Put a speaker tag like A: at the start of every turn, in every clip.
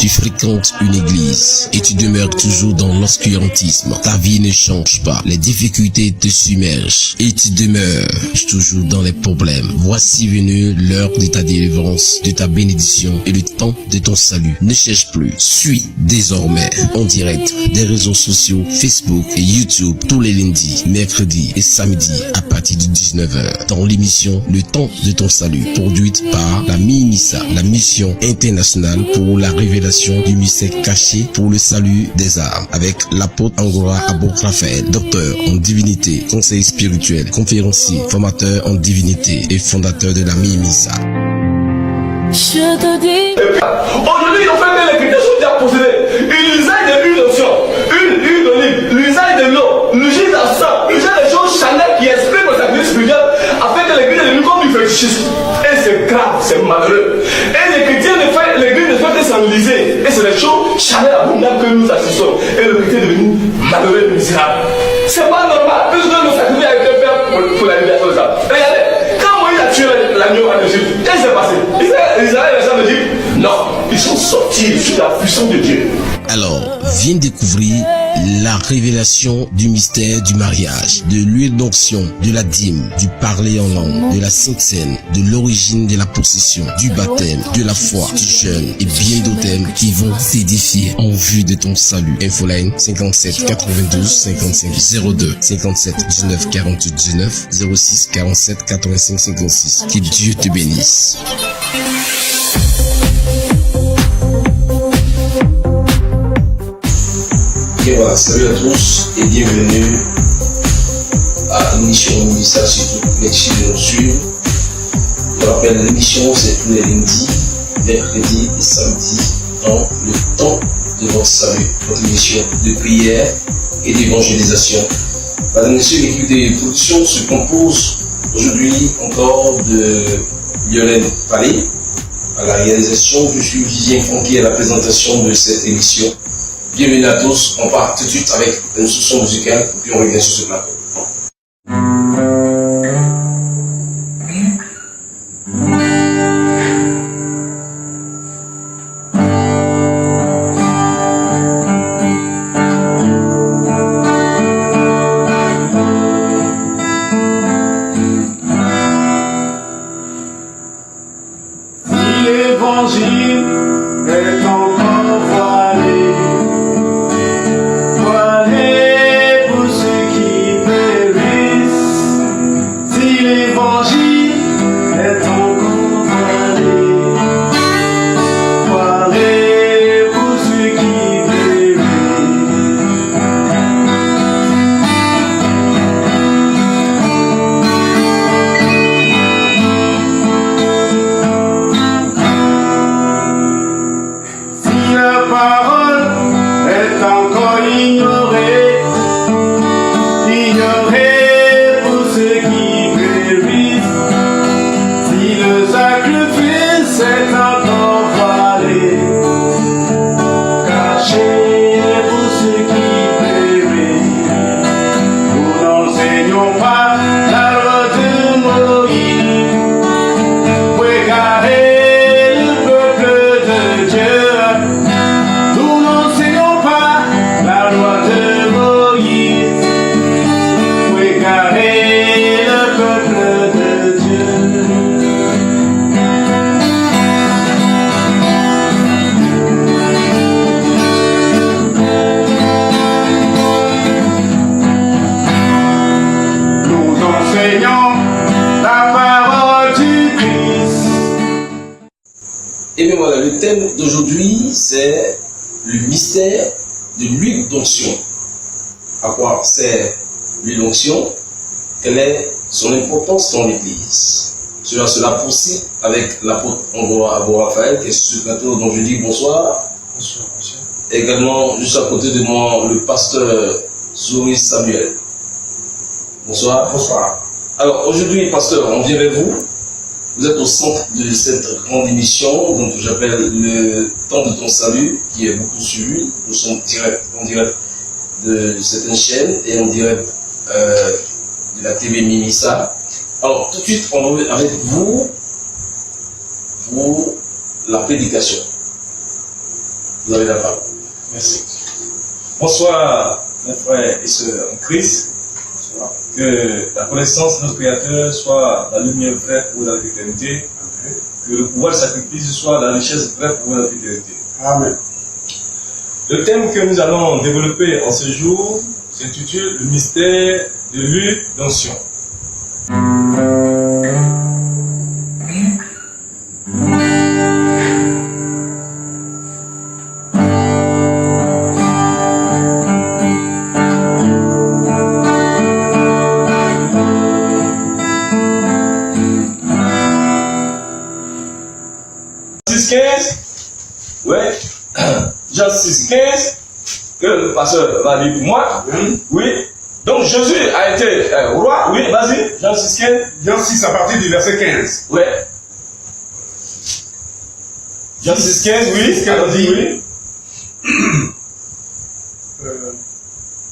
A: tu fréquentes une église et tu demeures toujours dans l'obscurantisme. Ta vie ne change pas, les difficultés te submergent et tu demeures toujours dans les problèmes. Voici venue l'heure de ta délivrance, de ta bénédiction et le temps de ton salut. Ne cherche plus, suis désormais en direct des réseaux sociaux Facebook et YouTube tous les lundis, mercredis et samedis à partir de 19h dans l'émission Le temps de ton salut, produite par la MIMISA, la mission internationale pour la révélation du mystère caché pour le salut des âmes, avec l'apôtre Angora Abo Raphaël, docteur en divinité, conseiller spirituel, conférencier, formateur en divinité et fondateur de la MIMISA.
B: Je te dis.
C: Aujourd'hui, en fait, les chrétiens sont déjà possédés. L'usage de l'huile d'onction, une huile d'olive, l'usage de l'eau, l'usage de sang, l'usage des choses charnelles qui expriment sa vie spirituelle, afin que l'église est devenue comme du fétichisme. Et c'est grave, c'est malheureux. Et les chrétiens ne font, l'église ne fait que s'enliser. Et c'est les choses charnelles abondantes que nous assistons. Et le chrétien est devenu malheureux et misérable. C'est pas normal. Puisque nous sacrifions avec le Père pour la libération de ça. Regardez, quand Moïse a tué l'agneau en Égypte, qu'est-ce qui s'est passé? Israël, les gens me disent, non, ils sont sortis sous la puissance de Dieu.
A: Alors, viens découvrir la révélation du mystère du mariage, de l'huile d'onction, de la dîme, du parler en langue, de la sainte seine, de l'origine de la possession, du baptême, de la foi, du jeûne et bien d'autres thèmes qui vont t'édifier en vue de ton salut. Infoline 57 92 55 02 57 19 48 19 06 47 85 56. Que Dieu te bénisse.
D: Et voilà, salut à tous et bienvenue à l'émission MIMISA sur toutes les chaînes de nous suivre. Je rappelle, l'émission c'est tous les lundis, mercredis et samedis dans le temps de votre salut, votre émission de prière et d'évangélisation. Madame et messieurs, l'équipe de production se compose aujourd'hui encore de Lionel Palais à la réalisation. Je suis Vivien Franqui à la présentation de cette émission. Bienvenue à tous, on part tout de suite avec une chanson musicale et puis on revient sur ce plateau.
E: Si l'évangile est encore voilé, voilé pour ceux qui périssent. Si l'évangile est encore voilé, voilé pour ceux qui périssent. Si la parole est encore ignorée, ignorée pour ceux qui périssent. Si le sacrifice est encore voilé, caché pour ceux qui périssent. Nous n'enseignons pas la loi de Moïse, pour égarer le peuple de Dieu. Nous n'enseignons pas la loi de Moïse, pour égarer le peuple de Dieu. Nous enseignons la parole du Christ.
D: Et bien voilà, le thème d'aujourd'hui c'est le mystère de l'huile d'onction. À quoi sert l'huile d'onction? Quelle est son importance dans l'église? Cela sera possible avec l'apôtre Angora Abo Raphaël qui est sur ce plateau dont je dis bonsoir.
F: Bonsoir, monsieur.
D: Également, juste à côté de moi, le pasteur Zoé Samuel. Bonsoir.
F: Bonsoir.
D: Alors aujourd'hui, pasteur, on vient vers vous. Vous êtes au centre de cette grande émission, donc j'appelle le temps de ton salut, qui est beaucoup suivi. Nous sommes en direct de certaines chaînes et en direct de la TV MIMISA. Alors tout de suite, on va avec vous pour la prédication. Vous avez la parole.
F: Merci. Bonsoir, mes frères et sœurs en Christ. Bonsoir. Que la connaissance de notre Créateur soit la lumière vraie pour vous dans l'éternité. Que le pouvoir du sacrifice soit la richesse vraie pour vous dans l'éternité.
E: Amen.
F: Le thème que nous allons développer en ce jour s'intitule le mystère de l'unction. Ouais, Jean 6, 15, que le pasteur va dire pour moi. Oui. Donc Jésus a été roi. Oui, vas-y, Jean 6, 15.
E: Jean 6 à partir du verset 15.
F: Ouais. Jean 6, 15, oui.
E: 15 dit,
F: oui.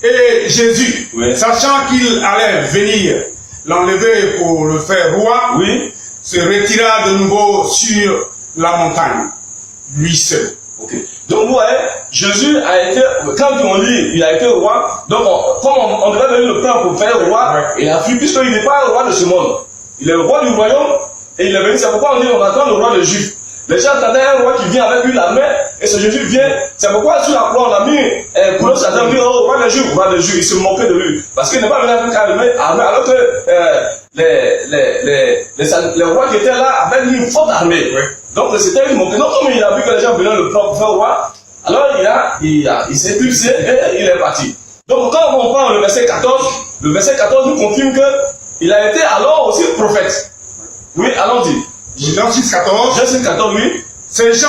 E: Et Jésus,
F: Oui.
E: sachant qu'il allait venir l'enlever pour le faire roi,
F: Oui.
E: se retira de nouveau sur la montagne, lui seul.
F: Ok. Donc vous voyez, Jésus a été, quand on lit, il a été roi. Donc comme on devait donner le plan pour faire roi,
E: Ouais.
F: il a fui puisqu'il n'est pas le roi de ce monde. Il est le roi du royaume et il est venu. C'est pourquoi on dit on attend le roi des Juifs. Les gens attendaient un roi qui vient avec lui la main et ce Jésus vient. C'est pourquoi sur la croix on a mis Colosse Satan dit oh roi des Juifs, roi des Juifs. Il se moquait de lui parce qu'il n'est pas venu avec une armée alors que les rois qui étaient là avaient une forte armée.
E: Ouais.
F: Donc c'était une moquée. Donc comme il a vu que les gens venaient le prendre pour faire roi, alors il s'est éclipsé et il est parti. Donc quand on prend le verset 14 nous confirme qu'il a été alors aussi prophète. Oui, allons-y.
E: Jean 6, 14.
F: Jean 6, 14, oui.
E: Ces gens,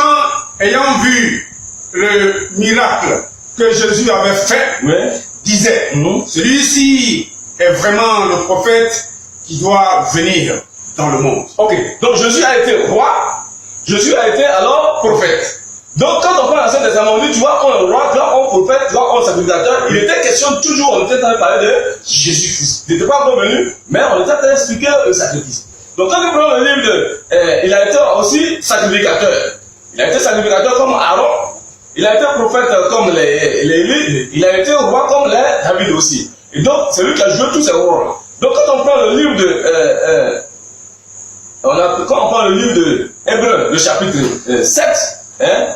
E: ayant vu le miracle que Jésus avait fait,
F: Oui.
E: disaient,
F: Mhm.
E: celui-ci est vraiment le prophète qui doit venir dans le monde.
F: Ok. Donc Jésus a été roi. Jésus a été alors prophète. Donc quand on prend l'Ancien Testament, on dit, tu vois, on est roi, là on prophète, là on sacrificateur. Il était question toujours, on était en train de parler de Jésus-Christ. Il n'était pas encore venu, mais on était en train d'expliquer le sacrifice. Donc quand tu prends le livre il a été aussi sacrificateur. Il a été sacrificateur comme Aaron. Il a été prophète comme les Élie. Il a été roi comme les David aussi. Et donc c'est lui qui a joué tous ces rôles. Donc quand on prend le livre quand on prend le livre de Hébreux, le chapitre 7, hein,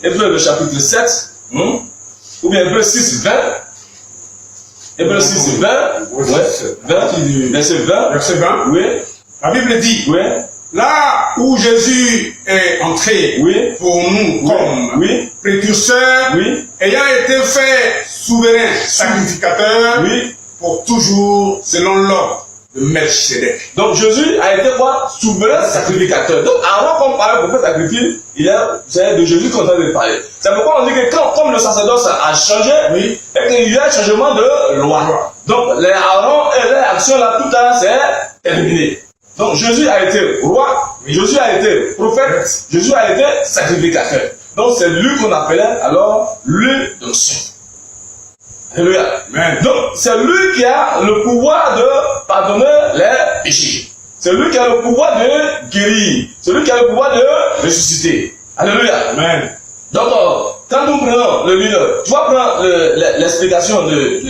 F: Hébreux, le chapitre 7, ou bien Hébreux 6, 20, Hébreux 6, 20, ouais, 20, verset 20,
E: Verset 20.
F: oui,
E: La Bible dit,
F: oui,
E: là où Jésus est entré
F: oui,
E: pour nous comme
F: oui,
E: précurseur,
F: oui,
E: ayant été fait souverain sacrificateur
F: oui.
E: pour toujours selon l'ordre de Melchizedek.
F: Donc Jésus a été quoi? Souverain sacrificateur. Donc avant qu'on parle pour faire sacrifice, c'est de Jésus qu'on est en train de parler. C'est pourquoi on dit que comme le sacerdoce a changé,
E: Oui.
F: et qu'il y a un changement de loi. Donc les Aaron et les actions là, tout ça, c'est terminé. Donc Jésus a été roi, Jésus a été prophète, Jésus a été sacrificateur. Donc c'est lui qu'on appelait alors l'onction. Alléluia.
E: Amen.
F: Donc c'est lui qui a le pouvoir de pardonner les péchés. C'est lui qui a le pouvoir de guérir. C'est lui qui a le pouvoir de ressusciter. Alléluia.
E: Amen.
F: Donc quand nous prenons le livre, tu vas prendre l'explication de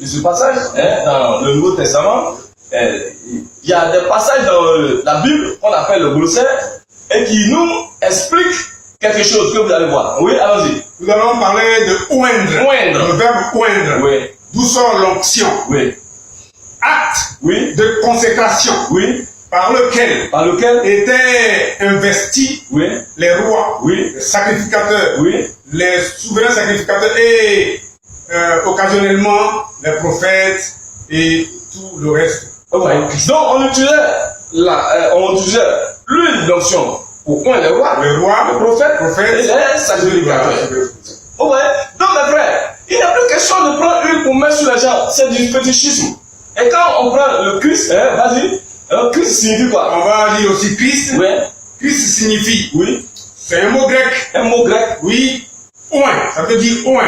F: ce passage hein, dans le Nouveau Testament. Il y a des passages dans la Bible qu'on appelle le glossaire et qui nous expliquent quelque chose que vous allez voir. Oui, allons-y.
E: Nous allons parler de oindre.
F: Oindre.
E: Le verbe oindre.
F: Oui,
E: D'où sort l'onction.
F: oui,
E: Acte
F: oui,
E: de consécration
F: oui,
E: par lequel
F: par lequel,
E: étaient investis
F: oui,
E: les rois,
F: oui,
E: les sacrificateurs,
F: oui,
E: les souverains sacrificateurs et occasionnellement les prophètes et tout le reste.
F: ouais. Donc on utilisait l'huile d'onction pour oindre les rois,
E: Les rois,
F: les prophètes,
E: prophètes,
F: et les sacrificateurs. Ouais. Donc mes frères, il n'y a plus question de prendre l'huile pour mettre sur les gens, c'est du fétichisme. Et quand on prend le Christ, hein, vas-y, Christ signifie quoi?
E: On va lire aussi Christ.
F: Oui,
E: Christ signifie,
F: oui,
E: c'est un mot grec.
F: un mot grec.
E: Oui, oint, ça veut dire oint.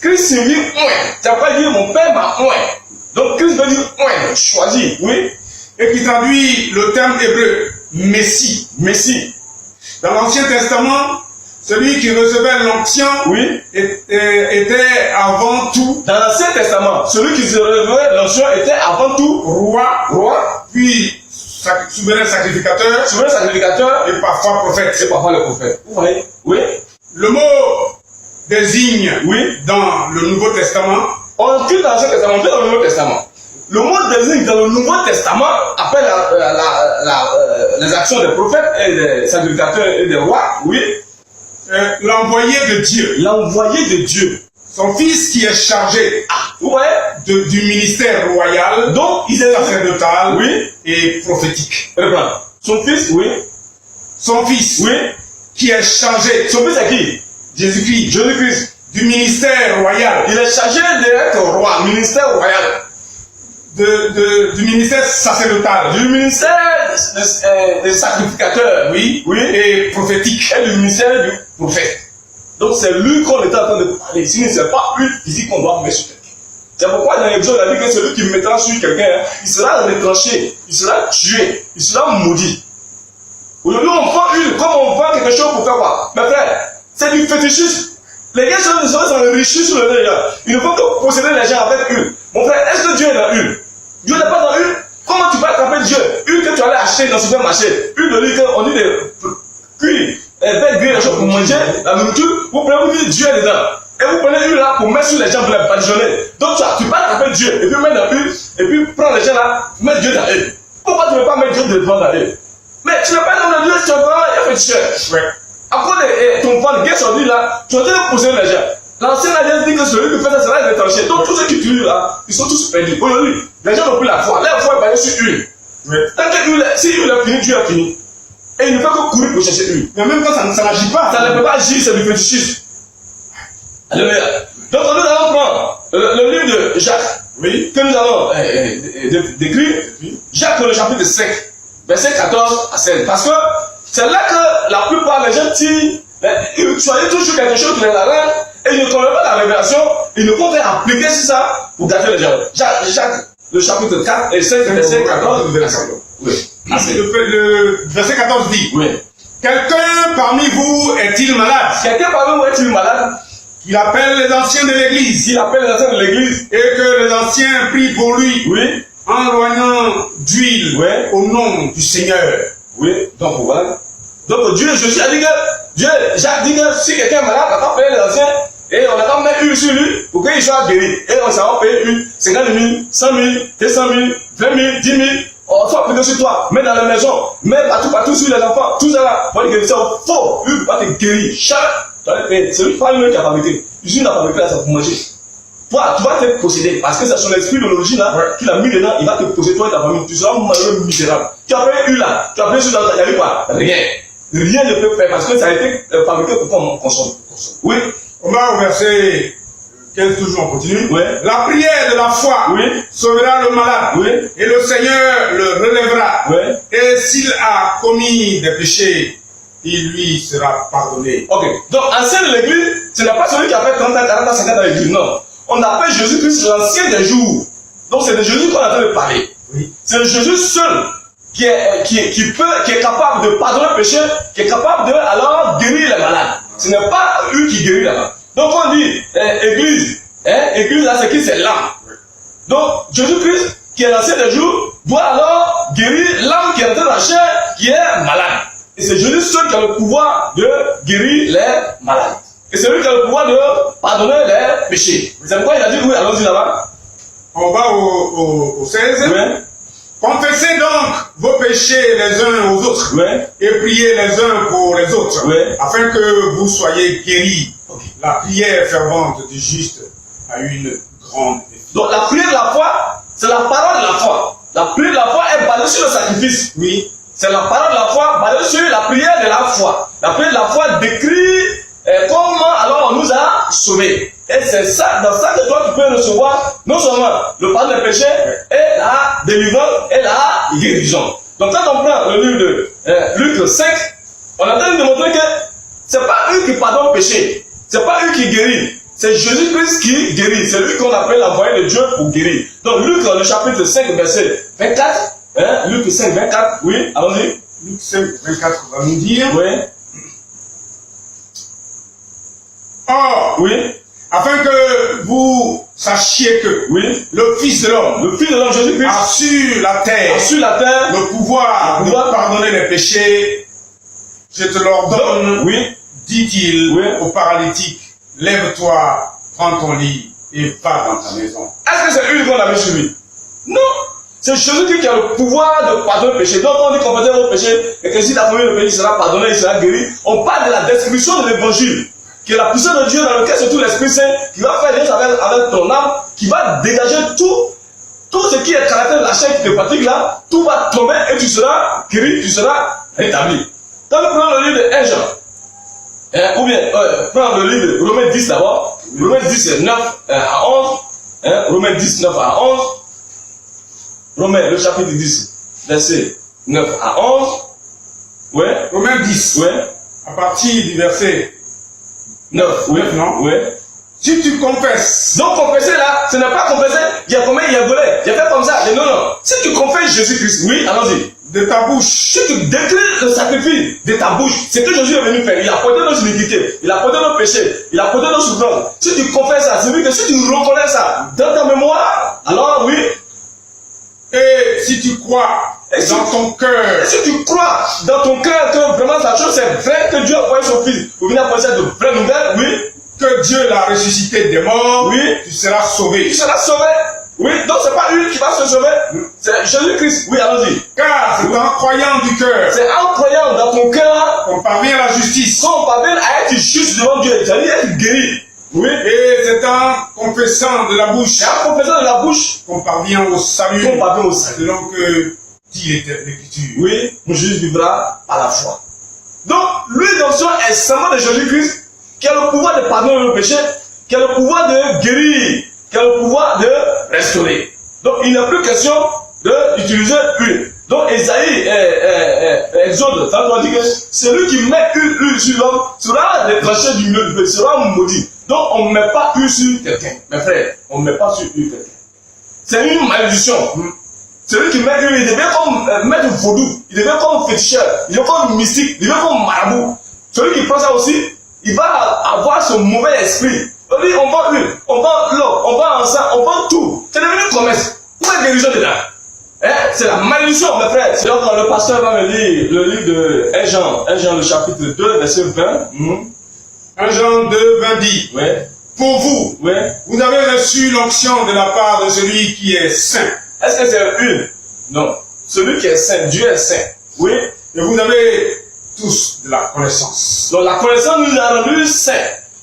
F: Christ signifie oint. Ça veut pas dire mon père m'a oint. Donc Christ veut dire oint, choisi, oui.
E: Et qui traduit le terme hébreu, Messie.
F: Messie.
E: Dans l'Ancien Testament, celui qui recevait l'onction
F: Oui.
E: était avant tout
F: Dans l'Ancien Testament, celui qui se recevait l'onction était avant tout
E: roi, puis souverain sacrificateur,
F: sacrificateur
E: et parfois prophète.
F: et parfois le prophète. Vous voyez? Oui.
E: Le mot désigne
F: Oui.
E: dans le Nouveau Testament
F: On quitte dans l'Ancien Testament, on quitte dans le Nouveau Testament. Le mot désigne dans le Nouveau Testament appelle les actions des prophètes et des sacrificateurs et des rois. Oui.
E: l'envoyé de Dieu,
F: L'envoyé de Dieu.
E: son fils qui est chargé
F: Vous voyez?
E: du ministère royal,
F: Donc, il est
E: sacerdotal
F: Oui.
E: et prophétique.
F: Reprends. Son fils, oui.
E: Son fils
F: Oui.
E: qui est chargé,
F: Son fils c'est qui?
E: Jésus-Christ,
F: Jésus-Christ.
E: du ministère royal,
F: Il est chargé d'être roi, ministère royal.
E: du ministère sacerdotal,
F: Du ministère des sacrificateurs,
E: oui,
F: oui,
E: et prophétique.
F: et du ministère du prophète. Donc c'est lui qu'on est en train de parler. Sinon, ce n'est pas une physique qu'on doit mettre sur quelqu'un. C'est pourquoi dans l'Exode, il a dit que celui qui mettra sur quelqu'un, il sera retranché, il sera tué, il sera maudit. Aujourd'hui, on prend une, comme on vend quelque chose pour faire quoi? Mes frères, c'est du fétichisme. Les gens s'enrichissent sur le gens. Ils ne font que posséder les gens avec une. Mon frère, est-ce que Dieu est dans une? Dieu n'est pas dans une. Comment tu peux attraper Dieu? Une que tu allais acheter dans le supermarché. Une de lui qu'on dit de cuire, griller les choses pour manger, la nourriture. Vous prenez, vous dites Dieu est dedans. Et vous prenez une là pour mettre sur les gens pour les badigeonner. Donc tu peux attraper Dieu et puis mettre dans une, et puis prendre les gens là, mettre Dieu dans une. Pourquoi tu ne veux pas mettre Dieu devant dans une? Mais tu n'es pas dans le Dieu, tu es vraiment un féticheur. Ouais. À cause de ton fan, qu'est-ce qu'on dit là? Tu es en train de posséder les gens. L'ancien alliance dit que celui qui fait ça sera retranché. Donc tous ceux qui tuent là, ils sont tous perdus. Aujourd'hui, les gens n'ont plus la foi. Leur foi est basée sur une. Tant que si une a fini, Dieu a fini. Et il ne fait que courir pour chercher une.
E: Mais même quand ça n'agit pas,
F: Ça ne peut pas agir, c'est du fétichisme. Alléluia. Donc nous allons prendre le livre de Jacques, oui, que nous allons décrire. Jacques le chapitre 5, verset 14 à 16. Parce que c'est là que la plupart des gens tirent. Ils choisissent toujours quelque chose qui les arrange et ils ne connaissent pas la révélation. Ils ne comptent appliquer ça pour gâter les gens. Jacques, le chapitre 4 et 5, verset 14. Oui.
E: Le verset 14 dit,
F: Oui.
E: quelqu'un parmi vous est-il malade?
F: Quelqu'un parmi vous est-il malade?
E: Il appelle les anciens de l'église
F: S'il appelle les anciens de l'église,
E: et que les anciens prient pour lui
F: oui,
E: en loignant d'huile
F: Ouais.
E: au nom du Seigneur.
F: oui, donc voilà. Donc Dieu, Jésus a dit que, Jacques dit que si quelqu'un est malade, on va payer les anciens et on va mettre une sur lui pour qu'il soit guéri. Et on s'en va payer une, 50 000, 100 000, 200 000, 20 000, 10 000. On va appliquer sur toi, mets dans la maison, mets partout sur les enfants, tout ça là. On va dire que c'est faux, lui va te guérir. Chaque, tu vas le payer. C'est lui qui a fabriqué. L'usine a fabriqué là, c'est pour manger. Toi, tu vas te posséder parce que c'est son esprit de l'origine là qu'il a mis dedans, il va te posséder toi et ta famille. Tu seras malheureux, misérable. Tu as payé une là, tu as payé sur ta il y a eu quoi? Rien. Rien ne peut faire parce que ça a été fabriqué pour qu'on consomme. Oui.
E: On va au verset 15, toujours on continue.
F: Oui.
E: La prière de la foi
F: Oui.
E: sauvera le malade
F: Oui.
E: et le Seigneur le relèvera.
F: Oui.
E: Et s'il a commis des péchés, il lui sera pardonné.
F: Ok. Donc, ancien de l'église, ce n'est pas celui qui a fait 30 ans, 40 ans, 50 ans dans l'église. Non. On appelle Jésus-Christ l'ancien des jours. Donc, c'est de Jésus qu'on est en train de parler.
E: Oui.
F: C'est le Jésus seul qui est capable de pardonner le péché, qui est capable de alors guérir les malades. Ce n'est pas lui qui guérit là-bas. Donc on dit église, église là c'est qui? C'est l'âme. Donc Jésus-Christ qui est l'ancien des jours doit alors guérir l'âme qui est entrée dans la chair qui est malade. Et c'est Jésus seul qui a le pouvoir de guérir les malades. Et c'est lui qui a le pouvoir de pardonner les péchés. C'est pourquoi il a dit oui, allons-y là-bas.
E: On va au 16.
F: Oui.
E: Confessez donc vos péchés les uns aux autres
F: Ouais.
E: et priez les uns pour les autres,
F: Ouais.
E: afin que vous soyez guéris. La prière fervente du juste a une grande efficacité.
F: Donc la prière de la foi, c'est la parole de la foi. La prière de la foi est basée sur le sacrifice.
E: Oui.
F: C'est la parole de la foi basée sur la prière de la foi. La prière de la foi décrit comment alors on nous a sauvés. Et c'est ça, dans ça que toi tu peux recevoir non seulement le pardon des péchés et la délivrance et la guérison. Donc quand on prend le livre de Luc 5, on est en train de montrer que c'est pas eux qui pardonnent le péché, c'est pas eux qui guérissent, c'est Jésus-Christ qui guérit, c'est lui qu'on appelle l'envoyé de Dieu pour guérir. Donc Luc le chapitre 5 verset 24, Luc 5 24, oui, allons-y.
E: Luc 5, 24 va nous dire.
F: Oui.
E: Or,
F: Oui,
E: afin que vous sachiez que
F: oui.
E: le Fils de l'homme
F: Le Fils de l'homme Jésus-Christ
E: a sur la terre
F: sur la terre.
E: le pouvoir de pardonner les péchés, je te l'ordonne,
F: Oui,
E: dit-il
F: Oui.
E: au paralytique, lève-toi, prends ton lit et va dans ta maison.
F: est-ce que c'est lui qu'on a mis sur lui? Non. C'est Jésus qui a le pouvoir de pardonner le péché. Donc on dit qu'on pardonne vos péchés et que si ta famille le péché sera pardonné, il sera guéri. On parle de la description de l'évangile, qui est la puissance de Dieu dans lequel c'est tout l'Esprit Saint qui va faire des choses avec ton âme, qui va dégager tout ce qui est caractère de la chair qui te fatigue là, tout va tomber et tu seras guéri, tu seras rétabli. Donc prenons le livre de 1 Jean. Ou bien, prenons le livre de Romains 10 d'abord. Romains 10, 9 à 11. Romains 10, 9 à 11. Romains, le chapitre 10, verset 9 à 11. Ouais.
E: Romains 10,
F: Ouais.
E: à partir du verset
F: 9. Ouais.
E: non?
F: Ouais.
E: Si tu confesses
F: Donc confesser là, ce n'est pas confesser, il y a combien, il y a volé, il y a fait comme ça. Mais non, non. Si tu confesses Jésus-Christ, oui, allons-y.
E: de ta bouche,
F: Si tu décris le sacrifice de ta bouche, c'est que Jésus est venu faire. Il a porté nos iniquités, il a porté nos péchés, il a porté nos souffrances. Si tu confesses ça, c'est vrai que si tu reconnais ça dans ta mémoire, alors oui.
E: et si tu crois
F: Et si-
E: dans ton cœur
F: Et si tu crois dans ton cœur que vraiment la chose c'est vrai, que Dieu a envoyé son fils pour venir apporter de vraies nouvelles, oui,
E: que Dieu l'a ressuscité des morts,
F: Oui.
E: tu seras sauvé.
F: tu seras sauvé. Oui, donc c'est pas lui qui va se sauver, c'est Jésus-Christ. Oui, allons-y.
E: Car c'est en croyant du cœur
F: C'est en croyant dans ton cœur
E: qu'on parvient à la justice.
F: qu'on parvient à être juste devant Dieu, c'est-à-dire être guéri. Oui.
E: Et c'est en confessant de la bouche
F: C'est en confessant de la bouche
E: qu'on parvient au salut.
F: qu'on parvient au salut.
E: Selon que dit l'Écriture.
F: Oui, mon juste vivra par la foi. Donc, l'onction est seulement de Jésus-Christ qui a le pouvoir de pardonner le péché, qui a le pouvoir de guérir, qui a le pouvoir de restaurer. Donc, il n'est plus question d'utiliser une. Donc, Esaïe, Exode, quand on dit que celui qui met une huile sur l'homme sera détaché du milieu du peuple, sera maudit. Donc, on ne met pas une sur quelqu'un. Mes frères, on ne met pas sur une quelqu'un. C'est une malédiction. Celui qui met une, il devient comme maître vaudou, il devient comme féticheur, il devient comme mystique, il devient comme marabout. Celui qui prend ça aussi, il va avoir ce mauvais esprit. On dit, on vend une, on vend l'eau, on vend ça, on vend tout. C'est devenu une commerce. Où est la guérison dedans? C'est la malédiction, mes frères. C'est donc quand le pasteur va me lire le livre de 1 Jean, le chapitre 2, verset 20.
E: 1 Jean 2, 20 dit,
F: Ouais,
E: pour vous,
F: ouais.
E: vous avez reçu l'onction de la part de celui qui est saint.
F: Est-ce que c'est une? Non. Celui qui est saint, Dieu est saint. Oui.
E: Et vous avez tous de la connaissance.
F: Donc la connaissance nous a rendu saint.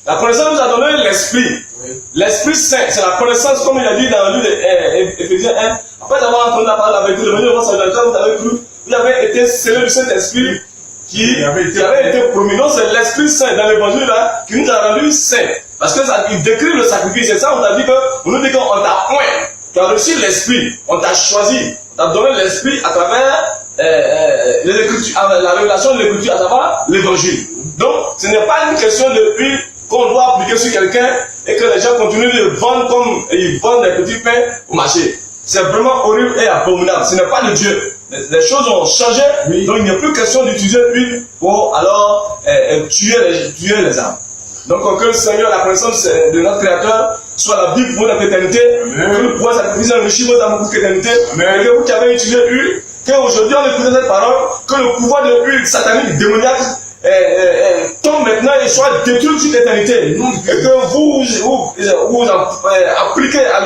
F: La connaissance nous a donné l'esprit.
E: Oui.
F: L'esprit saint, c'est la connaissance, comme il a dit dans le livre d'Éphésiens 1. Après avoir entendu la parole de la vérité, de venir au salut, vous avez cru, vous avez été scellé du Saint-Esprit qui avait été promis. Donc c'est l'Esprit Saint dans l'évangile là qui nous a rendu saint. Parce que ça, il décrit le sacrifice. C'est ça, on t'a dit que, on nous dit qu'on t'a oint. Tu as reçu l'Esprit, on t'a choisi, on t'a donné l'Esprit à travers les Écritures, la révélation de l'Écriture, à travers l'Évangile. Donc, ce n'est pas une question de huile qu'on doit appliquer sur quelqu'un et que les gens continuent de vendre comme ils vendent des petits pains au marché. C'est vraiment horrible et abominable. Ce n'est pas de Dieu. Les choses ont changé, oui. Donc il n'y a plus question d'utiliser l'huile pour alors tuer les âmes. Donc que le Seigneur, la connaissance de notre Créateur, soit la vie pour notre éternité, que nous pouvons sacrifier enrichir vos âmes pour l'éternité, et que vous qui avez utilisé l'huile, qu'aujourd'hui on écoute cette parole, que le pouvoir de l'huile satanique, démoniaque, tombe maintenant et soit détruit sur l'éternité. Et que vous appliquez à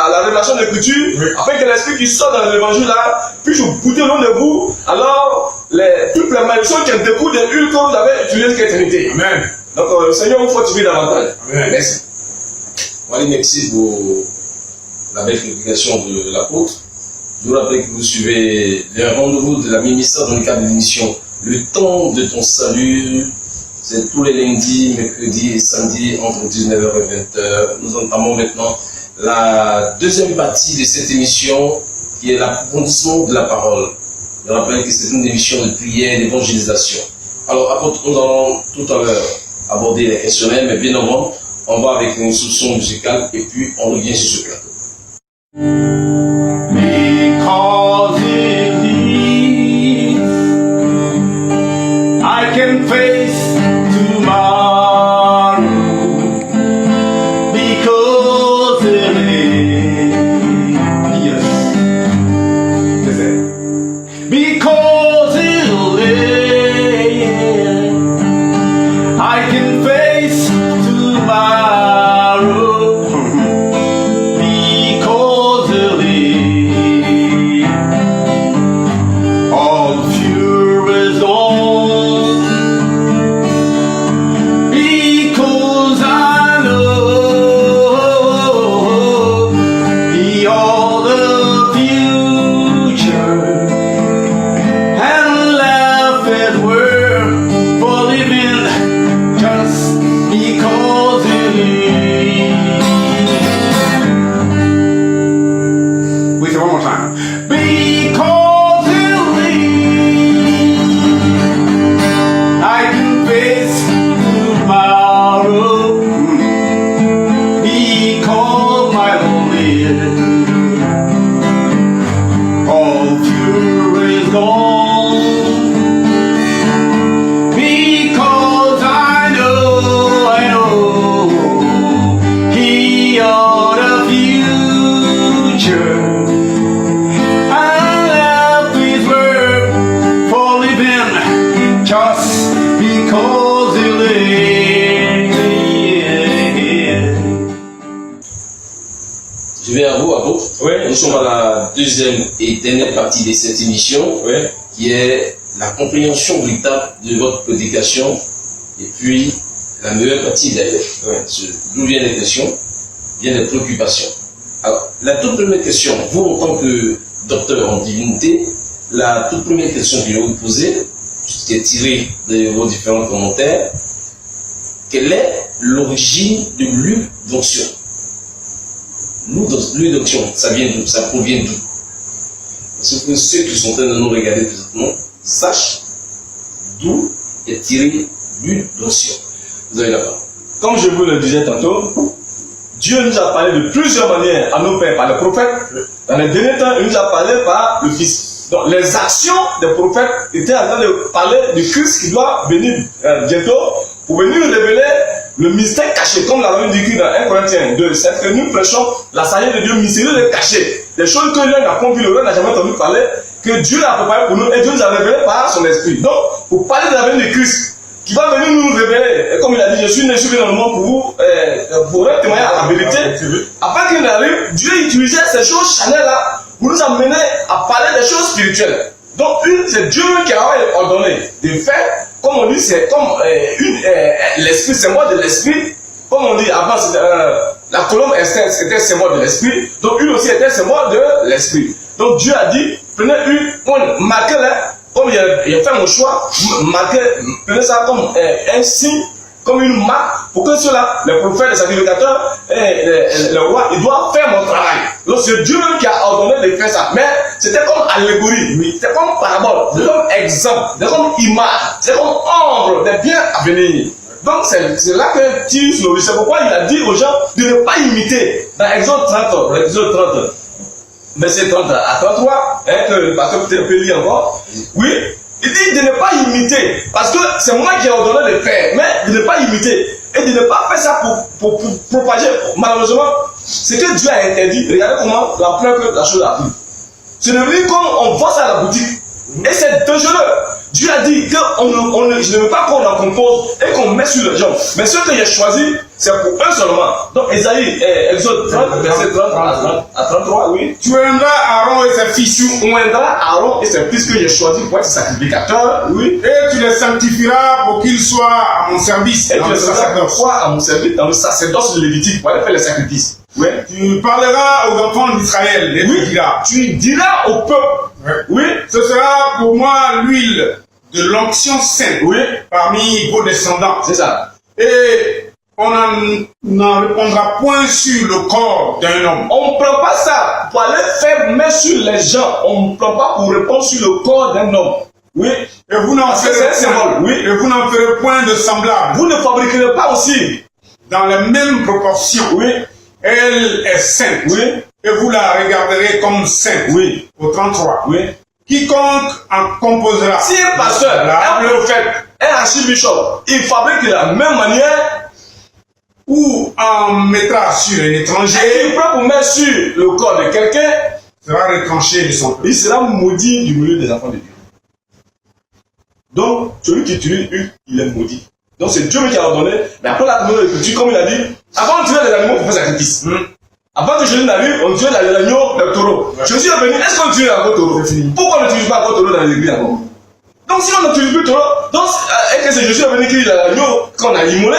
F: la révélation de l'Écriture, oui. Afin que l'Esprit qui sort dans l'évangile là puisse goûter l'un de vous, alors toutes les malédictions qui découlent de l'huile que vous avez utilisée sur l'éternité. Amen. Donc le Seigneur vous fortifie davantage. Amen. Merci.
D: Voilà, merci pour la belle explication de l'apôtre. Je vous rappelle que vous suivez les rendez-vous de la ministère dans le cadre de l'émission Le temps de ton salut. C'est tous les lundis, mercredis et samedis entre 19h et 20h. Nous entamons maintenant la deuxième partie de cette émission qui est l'approfondissement de la parole. Je rappelle que c'est une émission de prière et d'évangélisation. Alors, apôtre, nous allons tout à l'heure aborder les questionnaires, mais bien avant, on va avec une instruction musicale et puis on revient sur ce plateau.
E: Because it is, I can face tomorrow.
F: Oui.
D: Nous sommes à la deuxième et dernière partie de cette émission,
F: Oui.
D: qui est la compréhension véritable de votre prédication, et puis la meilleure partie d'ailleurs.
F: Oui.
D: D'où viennent les questions? Viennent les préoccupations. Alors, la toute première question, vous en tant que docteur en divinité, la toute première question que je vais vous poser, qui est tirée de vos différents commentaires, quelle est l'origine de l'huile d'onction? L'huile d'onction, ça vient d'où? Ça provient d'où? Parce que ceux qui sont en train de nous regarder présentement sachent d'où est tirée l'huile d'onction. Vous avez la parole.
F: Comme je vous le disais tantôt, Dieu nous a parlé de plusieurs manières à nos pères par le prophète. Dans les derniers temps, il nous a parlé par le Fils. Donc les actions des prophètes étaient en train de parler du Christ qui doit venir bientôt pour venir révéler le mystère caché, comme l'avons dit dans 1 Corinthiens 2, c'est que nous prêchons la sagesse de Dieu mystérieuse et cachée. Des choses que l'homme n'a pas vu, l'homme n'a jamais entendu parler, que Dieu l'a préparé pour nous et Dieu nous a révélé par son esprit. Donc, pour parler de la venue de Christ, qui va venir nous révéler, et comme il a dit, je suis né dans le monde pour vous, pour témoigner à la vérité, afin qu'il arrive, Dieu utilisait ces choses charnelles-là pour nous amener à parler des choses spirituelles. Donc, c'est Dieu qui a ordonné de faire, comme on dit, c'est comme l'esprit, symbole de l'esprit. Comme on dit avant, la colombe c'était symbole de l'esprit. Donc, une aussi était symbole de l'esprit. Donc, Dieu a dit, prenez une, marquez-la, comme il a fait mon choix, prenez ça comme un signe, comme une marque, pour que ceux-là, les prophètes, les sacrificateurs, le roi, ils doivent faire mon travail. Donc c'est Dieu même qui a ordonné de faire ça. Mais c'était comme allégorie, c'était comme parabole, c'était comme exemple, c'était comme image, c'était comme ombre des biens à venir. Donc c'est là que tire sur le. C'est pourquoi il a dit aux gens de ne pas imiter. Dans Exode 30, verset 30 à 33, que le pasteur peut lire encore. Oui. Il dit de ne pas imiter, parce que c'est moi qui ai ordonné de faire, mais de ne pas imiter et de ne pas faire ça pour propager. Malheureusement, ce que Dieu a interdit, regardez comment l'ampleur que la chose a pris. C'est devenu comme on vend ça à la boutique. Et c'est dangereux. Dieu a dit que je ne veux pas qu'on en compose et qu'on met sur les gens. Mais ce que j'ai choisi, c'est pour eux seulement. Donc, Esaïe, Exode 30, verset 30 à 33, oui.
E: Tu oindras Aaron et ses fils.
F: Tu oindras Aaron et ses fils que j'ai choisi pour être sacrificateurs, oui.
E: Et tu les sanctifieras pour qu'ils soient à mon service.
F: Et tu les sacrifieras à mon service dans le sacerdoce lévitique pour aller faire les sacrifices. Oui.
E: Tu parleras aux enfants d'Israël et
F: oui. Tu diras au peuple. Oui.
E: Ce sera pour moi l'huile de l'onction sainte, oui, parmi vos descendants.
F: C'est ça.
E: Et on n'en répondra point sur le corps d'un homme.
F: On ne prend pas ça pour aller faire main sur les gens. On ne prend pas pour répondre sur le corps d'un homme. Oui.
E: Et vous n'en ferez point de semblable.
F: Vous ne fabriquerez pas aussi
E: dans les mêmes proportions.
F: Oui.
E: Elle est sainte.
F: Oui.
E: Et vous la regarderez comme sainte.
F: Oui.
E: Au 33.
F: Oui.
E: Quiconque en composera.
F: Si un pasteur, un prophète, un archibishop, il fabrique de la même manière,
E: ou en mettra sur un étranger,
F: et il prend pour mettre sur le corps de quelqu'un,
E: sera retranché de son peuple.
F: Il sera maudit du milieu des enfants de Dieu. Donc, celui qui tue, il est maudit. Donc, c'est Dieu qui a ordonné. Mais après la première écriture, comme il a dit, avant de tuer les animaux, on fait sacrifice. Avant que Jésus n'arrive, on tuait l'agneau, le taureau. Ouais. Jésus est venu, est-ce qu'on tue encore le taureau? Pourquoi on n'utilise pas encore le taureau dans l'église encore? Donc si on n'utilise plus le taureau, donc, et que c'est Jésus est venu qu'il y a l'agneau qu'on a immolé,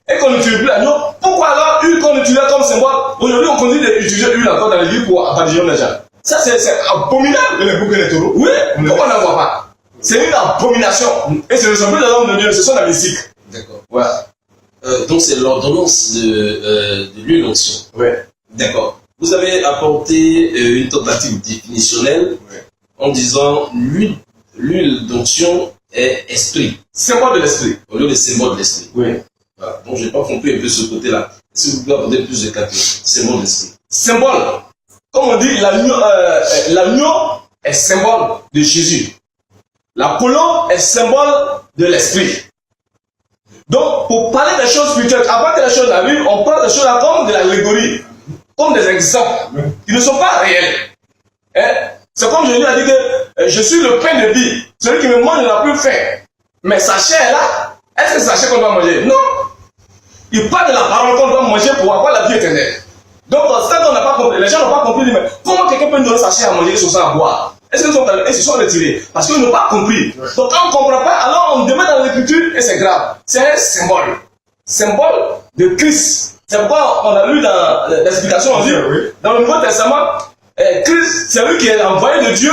F: et qu'on n'utilise plus l'agneau, pourquoi alors l'huile qu'on utilisait comme symbole, aujourd'hui on continue d'utiliser l'huile encore dans l'église pour badigeonner les gens? Ça c'est abominable.
E: Et les boucs et les taureaux?
F: Oui, pourquoi on n'en voit pas? C'est une abomination. Et ce ne sont plus les hommes de Dieu, ce sont les mystiques.
D: D'accord. Voilà. Donc c'est l'ordonnance de l'huile d'onction.
F: Oui.
D: D'accord. Vous avez apporté une tentative définitionnelle en disant l'huile d'onction est esprit.
F: Symbole de l'esprit.
D: Au lieu de symbole de l'esprit.
F: Oui.
D: Voilà. Donc je n'ai pas compris un peu ce côté-là. Si vous pouvez apporter plus de clarté. Symbole de l'esprit.
F: Symbole. Comme on dit, l'agneau est symbole de Jésus. La colombe est symbole de l'esprit. Donc, pour parler des choses spirituelles, avant que les choses arrivent, on parle des choses là comme de l'allégorie. Comme des exemples, qui ne sont pas réels. Hein? C'est comme Jésus a dit que je suis le pain de vie. Celui qui me mange n'a plus faim. Mais sa chair là, est-ce que c'est sa chair qu'on doit manger? Non. Il parle de la parole qu'on doit manger pour avoir la vie éternelle. Donc, quand on n'a pas compris, les gens n'ont pas compris, mais comment quelqu'un peut nous donner sa chair à manger et son sang à boire? Est-ce qu'ils se sont retirés? Parce qu'ils n'ont pas compris. Donc, quand on ne comprend pas, alors on demande dans l'écriture et c'est grave. C'est un symbole. Symbole de Christ. C'est pourquoi on a lu dans l'explication, on dit, dans le Nouveau Testament, Christ, c'est lui qui est envoyé de Dieu.